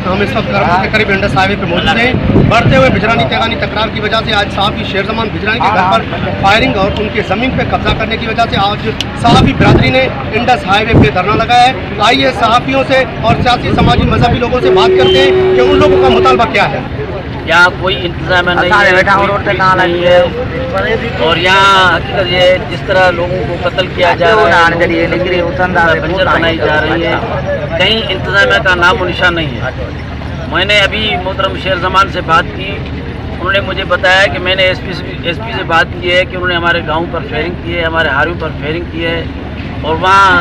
हम इस वक्त करमपुर के करीब इंडस हाईवे पे मौजूद हैं। बढ़ते हुए बिजरानी तेगानी तकरार की वजह से आज साहबी शेर जमान बिजरानी के घर पर फायरिंग और उनके ज़मीन पे कब्जा करने की वजह से आज साहबी बिरादरी ने इंडस हाईवे पे धरना लगाया है। आइए साहबियों से और सियासी समाजी मजहबी लोगों से बात करते हैं कि उन लोगों का मुतालबा क्या है। यहाँ कोई इंतजाम नहीं है और यहाँ हकीकत ये जिस तरह लोगों को कत्ल किया जा रहा है, बंजर बनाई जा रही है, कहीं इंतजाम का नामो निशान नहीं है। मैंने अभी मोहतरम शेर जमान से बात की, उन्होंने मुझे बताया कि मैंने एसपी से बात की है कि उन्होंने हमारे गांव पर फायरिंग की है, हमारे हारियों पर फायरिंग की है और वहाँ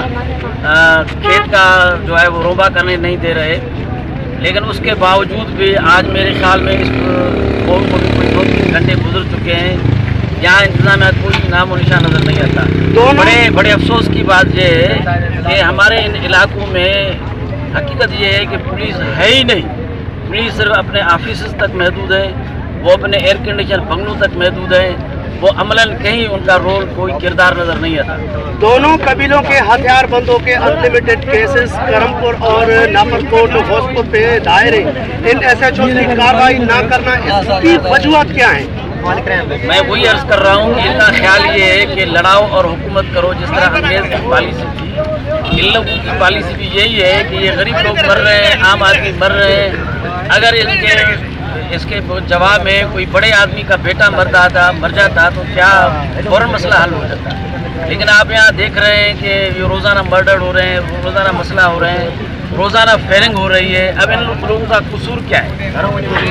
खेत का जो है वो रोबा करने नहीं दे रहे। लेकिन उसके बावजूद भी आज मेरे ख्याल में इस कौम को भी कोई 2-3 घंटे गुजर चुके हैं, यहाँ इंतजाम कोई नामो निशान नज़र नहीं आता। बड़े अफसोस की बात ये है कि हमारे इन इलाकों में हकीकत ये है कि पुलिस है ही नहीं। पुलिस सिर्फ अपने ऑफिस तक महदूद है, वो अपने एयर कंडीशन बंगलों तक महदूद है, वो अमलन कहीं उनका रोल कोई किरदार नज़र नहीं आता। दोनों कबीलों के हथियार बंदों के अनलिमिटेड केसेस करमपुर और नाफरकोट घोसपुर पे दायर हैं। इन SHO की कार्रवाई ना करना, इसकी वजूहत क्या है? मैं वही अर्ज कर रहा हूँ कि इनका ख्याल ये है कि लड़ाओ और हुकूमत करो, जिस तरह अंग्रेज की पॉलिसी थी। इन लोगों की पॉलिसी भी यही है कि ये गरीब लोग मर रहे हैं, आम आदमी मर रहे हैं, अगर इसके जवाब में कोई बड़े आदमी का बेटा मर जाता तो क्या फौरन मसला हल हो जाता। लेकिन आप यहाँ देख रहे हैं कि ये रोज़ाना मर्डर हो रहे हैं, रोज़ाना मसला हो रहे हैं, रोज़ाना फायरिंग हो रही है। अब इन लोगों का कसूर क्या है?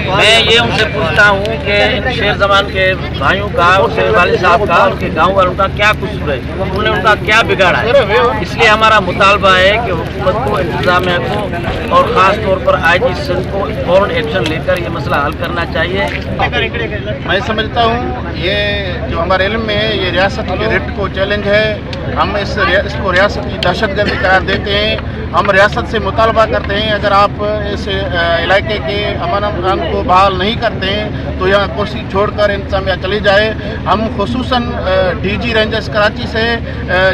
मैं ये उनसे पूछता हूँ कि इन शेर जमान के भाइयों का, उनके वालिद साहब का, उनके गाँव वालों का क्या कसूर है, उन्होंने उनका क्या बिगाड़ा है? इसलिए हमारा मुतालबा है कि हुकूमत को, इंतजामिया को और ख़ास तौर पर IG सिंध को फ़ौरन एक्शन लेकर ये मसला हल करना चाहिए। मैं समझता हूँ ये जो हमारे इल्म में है, ये रियासत के रिट को चैलेंज है। हम इसको रियासत की दहशतगर्दी करार देते हैं। हम रियासत से मुतालबा करते हैं, अगर आप इस इलाके के अमन को बहाल नहीं करते हैं तो यहाँ कुर्सी छोड़कर इंतजामिया चली जाए। हम खुसूसन DG रेंजर्स कराची से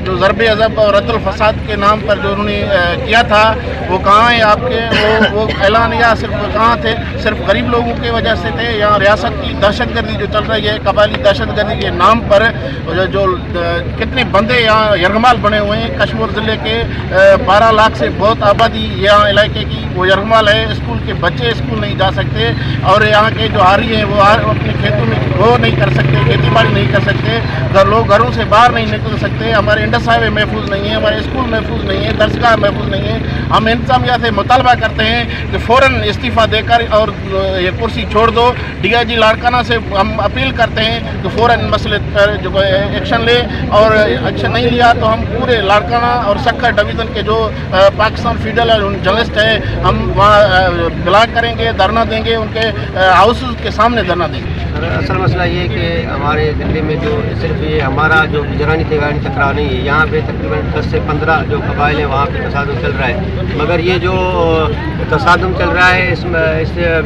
जो ज़रबे अज़ब और रद्दुल फसाद के नाम पर जो उन्होंने किया था वो कहाँ है आपके? वो ऐलान या सिर्फ कहाँ थे? सिर्फ गरीब लोगों की वजह से थे। यहाँ रियासत की दहशतगर्दी जो चल रही है, कबायली दहशतगर्दी के नाम पर जो कितने बंदे यहाँ यरगमाल बने हुए हैं। कश्मीर ज़िले के 12 लाख से बहुत आबादी यहाँ इलाके की वो यरगमाल है। स्कूल के बच्चे स्कूल नहीं जा सकते और यहाँ के जो हारी हैं वो अपने खेतों में वो नहीं कर सकते, खेती बाड़ी नहीं कर सकते, लोग घरों से बाहर नहीं निकल सकते। हमारे इंडस हाईवे महफूज नहीं है, हमारे स्कूल महफूज नहीं है, दर्जगाह महफूज नहीं है। हम इंतजामिया से मुतालबा करते हैं कि फ़ौरन इस्तीफ़ा देकर और ये कुर्सी छोड़ दो। DIG लाड़काना से हम अपील करते हैं कि फ़ौरन मसले पर जो एक्शन ले, और एक्शन नहीं लिया तो हम पूरे लाड़काना और सक्खर डिवीज़न के जो पाकिस्तान फीडरल जर्नलिस्ट है, हम वहाँ ब्लॉक करेंगे, धरना देंगे, उनके हाउस के सामने धरना देंगे। असल मसला ये है कि हमारे ज़िले में जो सिर्फ ये हमारा जो बिजरानी तेगानी तकरार नहीं है, यहाँ पे तकरीबन 10 से 15 जो कबाइल हैं वहाँ पे तसादुम चल रहा है। मगर ये जो तसादुम चल रहा है इस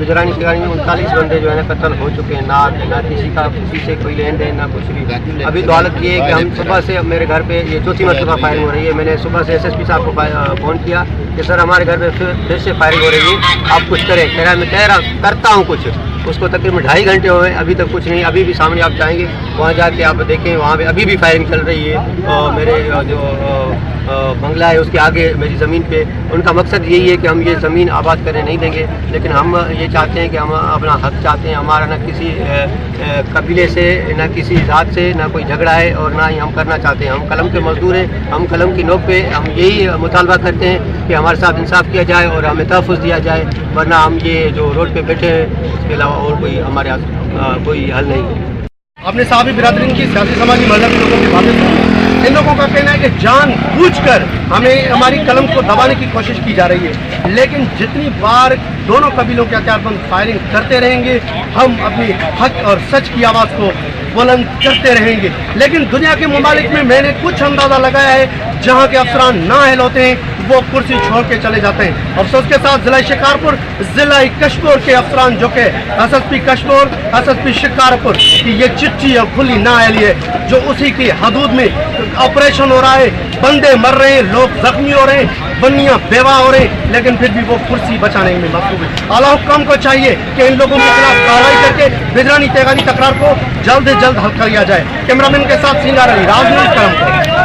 बिजरानी तेगानी में 39 बंदे जो है ना कत्ल हो चुके हैं। ना किसी से कोई लेन देन, ना कुछ भी। अभी तो हालत ये है कि हम सुबह से मेरे घर पे ये चौथी मरतबा फायरिंग हो रही है। मैंने सुबह से SSP साहब को फ़ोन किया कि सर हमारे घर पे फिर से फायरिंग हो रही है, आप कुछ करें। कह रहा मैं करता हूँ कुछ। उसको तकरीबन 2.5 घंटे हुए, अभी तक कुछ नहीं। अभी भी सामने आप जाएंगे, वहाँ जाके आप देखें, वहाँ पे अभी भी फायरिंग चल रही है। और मेरे जो बंगला है उसके आगे मेरी ज़मीन पे, उनका मकसद यही है कि हम ये ज़मीन आबाद करने नहीं देंगे। लेकिन हम ये चाहते हैं कि हम अपना हक चाहते हैं। हमारा ना किसी कबीले से, ना किसी ज़ात से, ना कोई झगड़ा है और ना ही हम करना चाहते हैं। हम कलम के मजदूर हैं, हम कलम की नोक पे हम यही मुतालबा करते हैं कि हमारे साथ इंसाफ किया जाए और हमें तहफ़्फ़ुज़ दिया जाए, वरना हम ये जो रोड पे बैठे हैं इसके अलावा और कोई हमारे यहाँ कोई हल नहीं है। आपने साहबी बिरादरी की सियासी समाजी मजहबी लोगों की बातें सुनी। इन लोगों का कहना है कि जानबूझकर हमें हमारी कलम को दबाने की कोशिश की जा रही है। लेकिन जितनी बार दोनों कबीलों के हथियारबंद फायरिंग करते रहेंगे, हम अपनी हक और सच की आवाज़ को बुलंद करते रहेंगे। लेकिन दुनिया के ममालिक में मैंने कुछ अंदाज़ा लगाया है, जहां के अफसरान नाअहल होते हैं वो कुर्सी छोड़ के चले जाते हैं। अफसोस के साथ जिला शिकारपुर, जिला कशपुर के अफसरान जो कि एसएसपी कशपुर, एसएसपी शिकारपुर की ये चिट्ठी और खुली नाअहली है, जो उसी की हदूद में ऑपरेशन हो रहा है, बंदे मर रहे हैं, लोग जख्मी हो रहे हैं, बनियां बेवा हो रहे हैं, लेकिन फिर भी वो कुर्सी बचाने में मसरूफ है। आला हुक्काम को चाहिए कि इन लोगों के खिलाफ कार्रवाई करके बिजरानी तेगानी तकरार को जल्द से जल्द हल किया जाए। कैमरामैन के साथ सिंगार अली, राज न्यूज़, करम।